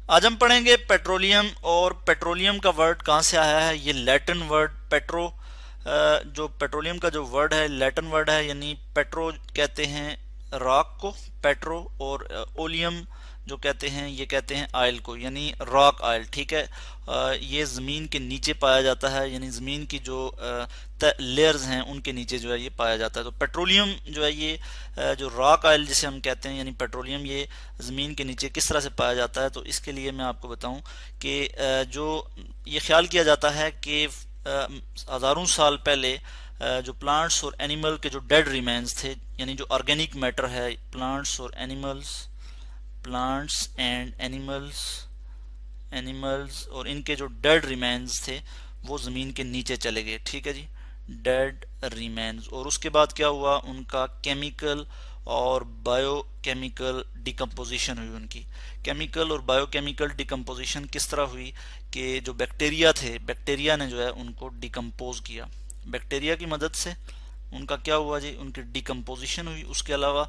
आज हम पढ़ेंगे पेट्रोलियम। और पेट्रोलियम का वर्ड कहाँ से आया है? ये लैटिन वर्ड पेट्रो, जो पेट्रोलियम का जो वर्ड है लैटिन वर्ड है, यानी पेट्रो कहते हैं रॉक को पेट्रो, और ओलियम जो कहते हैं ये कहते हैं ऑयल को, यानी रॉक ऑयल। ठीक है। ये ज़मीन के नीचे पाया जाता है, यानी ज़मीन की जो लेयर्स हैं उनके नीचे जो है ये पाया जाता है। तो पेट्रोलियम जो है ये जो रॉक ऑयल जिसे हम कहते हैं, यानी पेट्रोलियम, ये ज़मीन के नीचे किस तरह से पाया जाता है। तो इसके लिए मैं आपको बताऊं कि जो ये ख्याल किया जाता है कि हज़ारों साल पहले जो प्लांट्स और एनिमल के जो डेड रिमेन्स थे, यानी जो ऑर्गेनिक मैटर है, प्लांट्स और एनिमल्स, प्लांट्स एंड एनिमल्स और इनके जो डेड रिमेन्स थे वो ज़मीन के नीचे चले गए। ठीक है जी, डेड रिमेन्स। और उसके बाद क्या हुआ, उनका केमिकल और बायोकेमिकल डिकम्पोजिशन हुई। उनकी केमिकल और बायोकेमिकल डिकम्पोजिशन किस तरह हुई कि जो बैक्टीरिया थे, बैक्टीरिया ने जो है उनको डिकम्पोज किया। बैक्टीरिया की मदद से उनका क्या हुआ जी, उनकी डिकम्पोजिशन हुई। उसके अलावा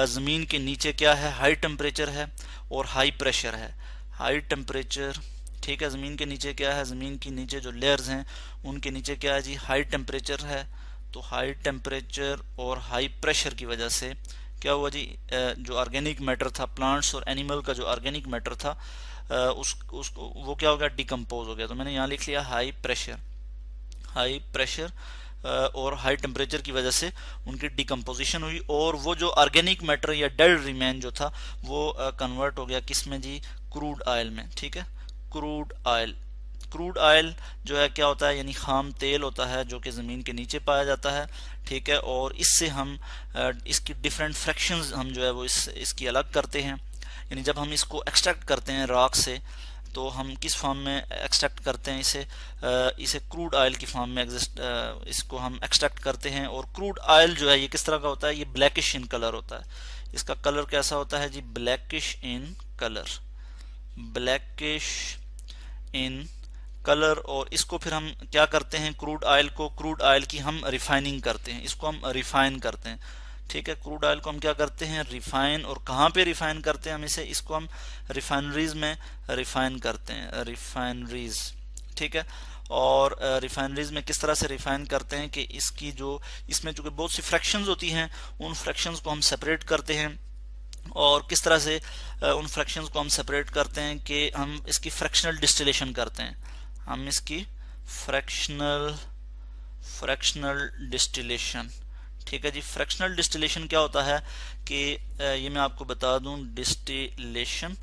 ज़मीन के नीचे क्या है, हाई टेम्परेचर है और हाई प्रेशर है। हाई टेम्परेचर, ठीक है, ज़मीन के नीचे क्या है, ज़मीन के नीचे जो लेयर्स हैं उनके नीचे क्या है जी, हाई टेम्परेचर है। तो हाई टेम्परेचर और हाई प्रेशर की वजह से क्या हुआ जी, जो ऑर्गेनिक मैटर था, प्लांट्स और एनिमल का जो ऑर्गेनिक मैटर था, उसको वो क्या हो गया, डिकम्पोज हो गया। तो मैंने यहाँ लिख लिया हाई प्रेशर। हाई प्रेशर और हाई टेम्परेचर की वजह से उनकी डिकम्पोजिशन हुई, और वो जो ऑर्गेनिक मैटर या डेड रिमेन जो था वो कन्वर्ट हो गया किस में जी, क्रूड ऑयल में। ठीक है, क्रूड ऑयल। क्रूड ऑयल जो है क्या होता है, यानी खाम तेल होता है जो कि ज़मीन के नीचे पाया जाता है। ठीक है, और इससे हम इसकी डिफरेंट फ्रैक्शंस हम जो है वो इसकी अलग करते हैं। यानी जब हम इसको एक्सट्रैक्ट करते हैं रॉक से, तो हम किस फॉर्म में एक्सट्रैक्ट करते हैं इसे, इसे क्रूड ऑयल की फॉर्म में इसको हम एक्सट्रैक्ट करते हैं। और क्रूड ऑयल जो है ये किस तरह का होता है, ये ब्लैकिश इन कलर होता है। इसका कलर कैसा होता है जी, blackish in colour, blackish in colour. और इसको फिर हम क्या करते हैं, क्रूड ऑयल को, क्रूड ऑयल की हम रिफाइनिंग करते हैं, इसको हम रिफाइन करते हैं। ठीक है, क्रूड ऑयल को हम क्या करते हैं, रिफाइन। और कहाँ पे रिफाइन करते हैं हम इसे, इसको हम रिफाइनरीज में रिफाइन करते हैं, रिफाइनरीज। ठीक है, और रिफाइनरीज में किस तरह से रिफाइन करते हैं कि इसकी जो, इसमें चूंकि बहुत सी फ्रैक्शंस होती हैं, उन फ्रैक्शंस को हम सेपरेट करते हैं। और किस तरह से उन फ्रैक्शंस को हम सेपरेट करते हैं कि हम इसकी फ्रैक्शनल डिस्टिलेशन करते हैं। हम इसकी फ्रैक्शनल फ्रैक्शनल डिस्टिलेशन। ठीक है जी, फ्रैक्शनल डिस्टिलेशन क्या होता है कि ये मैं आपको बता दूं, डिस्टिलेशन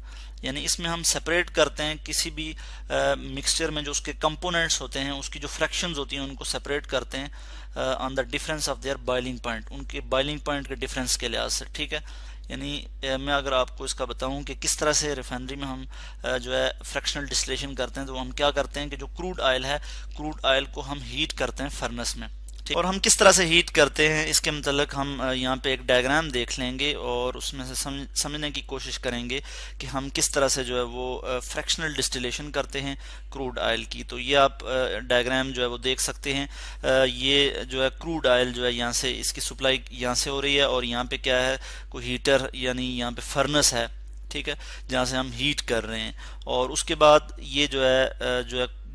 यानी इसमें हम सेपरेट करते हैं किसी भी मिक्सचर में जो उसके कंपोनेंट्स होते हैं, उसकी जो फ्रैक्शंस होती हैं उनको सेपरेट करते हैं on the difference of their boiling point, उनके बॉइलिंग पॉइंट के डिफरेंस के लिहाज से। ठीक है, यानी मैं अगर आपको इसका बताऊं कि किस तरह से रिफाइनरी में हम जो है फ्रैक्शनल डिस्टिलेशन करते हैं, तो हम क्या करते हैं कि जो क्रूड ऑयल है, क्रूड ऑयल को हम हीट करते हैं फर्नेस में। और हम किस तरह से हीट करते हैं इसके मतलब हम यहाँ पे एक डायग्राम देख लेंगे और उसमें से समझने की कोशिश करेंगे कि हम किस तरह से जो है वो फ्रैक्शनल डिस्टिलेशन करते हैं क्रूड ऑयल की। तो ये आप डायग्राम जो है वो देख सकते हैं। ये जो है क्रूड ऑयल जो है यहाँ से इसकी सप्लाई यहाँ से हो रही है, और यहाँ पे क्या है, कोई हीटर यानी यहाँ पे फर्नेस है। ठीक है, जहाँ से हम हीट कर रहे हैं। और उसके बाद ये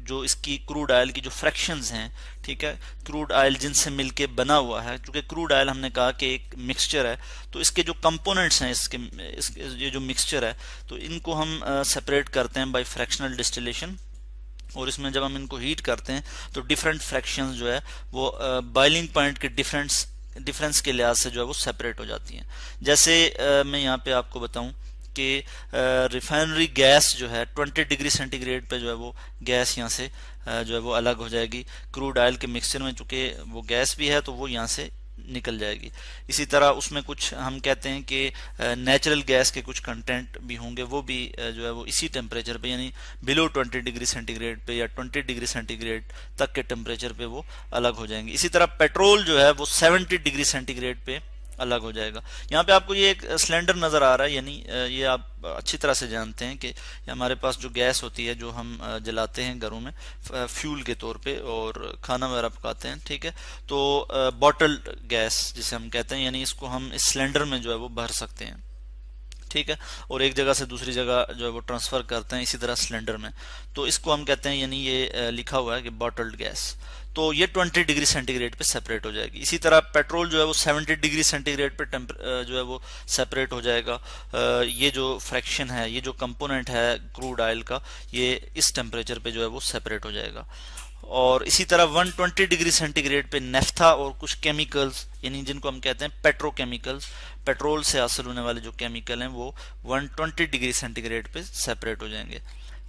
जो इसकी क्रूड ऑयल की जो फ्रैक्शंस हैं, ठीक है, क्रूड ऑयल जिनसे मिलके बना हुआ है, क्योंकि क्रूड ऑयल हमने कहा कि एक मिक्सचर है, तो इसके जो कंपोनेंट्स हैं, ये जो मिक्सचर है, तो इनको हम सेपरेट करते हैं बाय फ्रैक्शनल डिस्टिलेशन। और इसमें जब हम इनको हीट करते हैं तो डिफरेंट फ्रैक्शंस जो है वो बॉइलिंग पॉइंट के डिफरेंस के लिहाज से जो है वो सेपरेट हो जाती हैं। जैसे मैं यहाँ पे आपको बताऊं कि रिफाइनरी गैस जो है 20 डिग्री सेंटीग्रेड पे जो है वो गैस यहाँ से जो है वो अलग हो जाएगी। क्रूड ऑयल के मिक्सचर में चूंकि वो गैस भी है तो वो यहाँ से निकल जाएगी। इसी तरह उसमें कुछ हम कहते हैं कि नेचुरल गैस के कुछ कंटेंट भी होंगे, वो भी जो है वो इसी टेम्परेचर पे यानी बिलो 20 डिग्री सेंटीग्रेड पे या 20 डिग्री सेंटीग्रेड तक के टेम्परेचर पे वो अलग हो जाएंगे। इसी तरह पेट्रोल जो है वो 70 डिग्री सेंटीग्रेड पे अलग हो जाएगा। यहाँ पे आपको ये एक सिलेंडर नजर आ रहा है, यानी ये आप अच्छी तरह से जानते हैं कि हमारे पास जो गैस होती है जो हम जलाते हैं घरों में फ्यूल के तौर पे और खाना वगैरह पकाते हैं। ठीक है, तो बॉटल गैस जिसे हम कहते हैं, यानी इसको हम इस सिलेंडर में जो है वो भर सकते हैं। ठीक है, और एक जगह से दूसरी जगह जो है वो ट्रांसफर करते हैं, इसी तरह सिलेंडर में। तो इसको हम कहते हैं, यानी ये लिखा हुआ है कि बॉटल्ड गैस, तो ये 20 डिग्री सेंटीग्रेड पे सेपरेट हो जाएगी। इसी तरह पेट्रोल जो है वो 70 डिग्री सेंटीग्रेड पे जो है वो सेपरेट हो जाएगा। ये जो फ्रैक्शन है, ये जो कंपोनेंट है क्रूड ऑयल का, ये इस टेम्परेचर पे जो है वो सेपरेट हो जाएगा। और इसी तरह 120 डिग्री सेंटीग्रेड पे नेफ्था और कुछ केमिकल्स, यानी जिनको हम कहते हैं पेट्रोकेमिकल्स, पेट्रोल से हासिल होने वाले जो केमिकल हैं वो 120 डिग्री सेंटीग्रेड पे सेपरेट हो जाएंगे।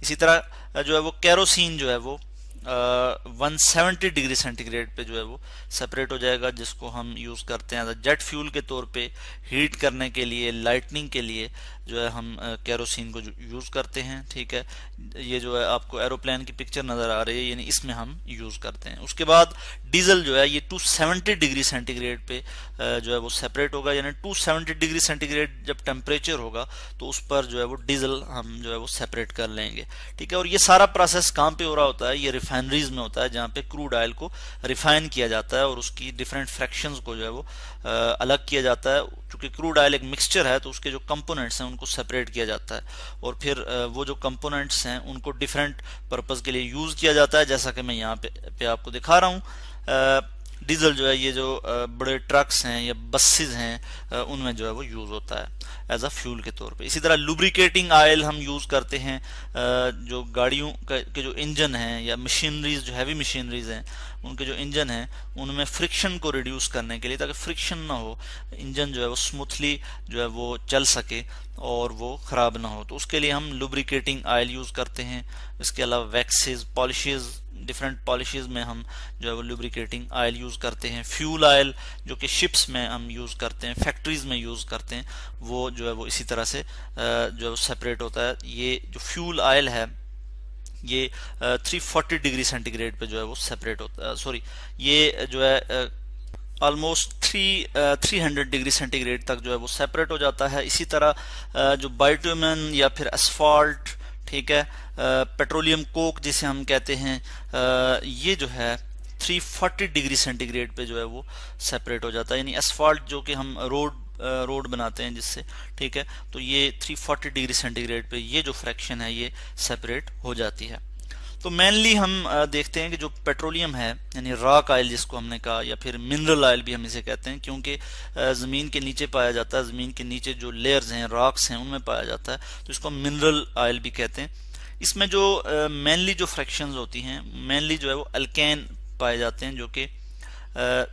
इसी तरह जो है वो केरोसिन जो है वो 170 डिग्री सेंटीग्रेड पे जो है वो सेपरेट हो जाएगा, जिसको हम यूज़ करते हैं जेट फ्यूल के तौर पे, हीट करने के लिए, लाइटनिंग के लिए जो है हम केरोसिन को यूज़ करते हैं। ठीक है, ये जो है आपको एरोप्लेन की पिक्चर नज़र आ रही है, यानी इसमें हम यूज़ करते हैं। उसके बाद डीजल जो है ये 270 डिग्री सेंटीग्रेड पे जो है वो सेपरेट होगा, यानी 270 डिग्री सेंटीग्रेड जब टेम्परेचर होगा तो उस पर जो है वो डीजल हम जो है वो सेपरेट कर लेंगे। ठीक है, और ये सारा प्रोसेस कहाँ पे हो रहा होता है? ये रिफाइनरीज में होता है, जहाँ पे क्रूड ऑयल को रिफाइन किया जाता है और उसकी डिफरेंट फ्रैक्शंस को जो है वो अलग किया जाता है। क्योंकि क्रूड ऑयल एक मिक्सचर है तो उसके जो कंपोनेंट्स हैं उनको सेपरेट किया जाता है, और फिर वो जो कंपोनेंट्स हैं उनको डिफरेंट पर्पस के लिए यूज किया जाता है, जैसा कि मैं यहाँ पे आपको दिखा रहा हूँ। डीजल जो है ये जो बड़े ट्रक्स हैं या बसेस हैं उनमें जो है वो यूज होता है एज अ फ्यूल के तौर पे। इसी तरह लुब्रिकेटिंग ऑयल हम यूज करते हैं जो गाड़ियों के जो इंजन हैं या मशीनरीज, जो हैवी मशीनरीज हैं उनके जो इंजन हैं उनमें फ्रिक्शन को रिड्यूस करने के लिए, ताकि फ्रिक्शन ना हो, इंजन जो है वो स्मूथली जो है वो चल सके और वो खराब ना हो, तो उसके लिए हम लुब्रिकेटिंग ऑयल यूज करते हैं। इसके अलावा वैक्सेस, पॉलिशेज, डिफरेंट पॉलिशेज में हम जो है वो लुब्रिकेटिंग ऑयल यूज करते हैं। फ्यूल ऑयल जो कि शिप्स में हम यूज करते हैं, फैक्ट्रीज में यूज करते हैं, वो जो है वो इसी तरह से जो है वो सेपरेट होता है। ये जो फ्यूल ऑयल है ये 340 डिग्री सेंटीग्रेड पे जो है वो सेपरेट होता है, सॉरी ये जो है ऑलमोस्ट 300 डिग्री सेंटीग्रेड तक जो है वो सेपरेट हो जाता है। इसी तरह जो बाइटुमेन या फिर एस्फाल्ट, ठीक है, पेट्रोलियम कोक जिसे हम कहते हैं, ये जो है 340 डिग्री सेंटीग्रेड पे जो है वो सेपरेट हो जाता है। यानी एस्फाल्ट जो कि हम रोड बनाते हैं जिससे, ठीक है, तो ये 340 डिग्री सेंटीग्रेड पे ये जो फ्रैक्शन है ये सेपरेट हो जाती है। तो मेनली हम देखते हैं कि जो पेट्रोलियम है, यानी रॉक ऑयल जिसको हमने कहा, या फिर मिनरल ऑयल भी हम इसे कहते हैं, क्योंकि ज़मीन के नीचे पाया जाता है, ज़मीन के नीचे जो लेयर्स हैं, रॉक्स हैं, उनमें पाया जाता है, तो इसको मिनरल ऑयल भी कहते हैं। इसमें जो मेनली जो फ्रैक्शंस होती हैं, मेनली जो है वो अल्केन पाए जाते हैं, जो कि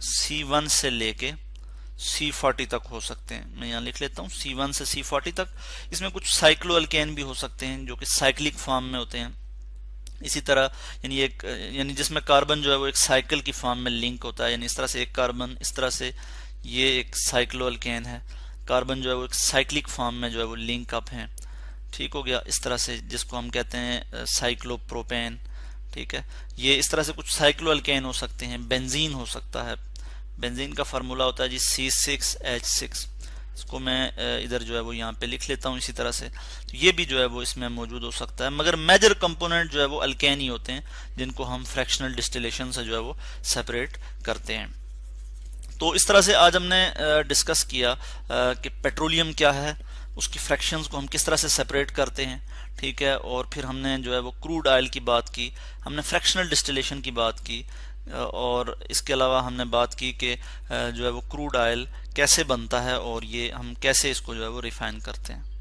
C1 से लेके C40 तक हो सकते हैं। मैं यहाँ लिख लेता हूँ C1 से C40 तक। इसमें कुछ साइक्लो अल्केन भी हो सकते हैं जो कि साइक्लिक फॉर्म में होते हैं। इसी तरह यानी जिसमें कार्बन जो है वो एक साइकिल की फॉर्म में लिंक होता है, यानी इस तरह से एक कार्बन, इस तरह से ये एक साइक्लो अल्केन है, कार्बन जो है वो एक साइक्लिक फॉर्म में जो है वो लिंक अप है। ठीक हो गया, इस तरह से जिसको हम कहते हैं साइक्लोप्रोपेन। ठीक है, ये इस तरह से कुछ साइक्लो अल्केन हो सकते हैं। बेंजीन हो सकता है, बेंजीन का फार्मूला होता है जी C6H6, इसको मैं इधर जो है वो यहाँ पे लिख लेता हूँ इसी तरह से। तो ये भी जो है वो इसमें मौजूद हो सकता है, मगर मेजर कंपोनेंट जो है वो अल्केन ही होते हैं, जिनको हम फ्रैक्शनल डिस्टिलेशन से जो है वो सेपरेट करते हैं। तो इस तरह से आज हमने डिस्कस किया कि पेट्रोलियम क्या है, उसकी फ्रैक्शंस को हम किस तरह से सेपरेट करते हैं। ठीक है, और फिर हमने जो है वो क्रूड ऑयल की बात की, हमने फ्रैक्शनल डिस्टिलेशन की बात की, और इसके अलावा हमने बात की कि जो है वो क्रूड ऑयल कैसे बनता है और ये हम कैसे इसको जो है वो रिफाइन करते हैं।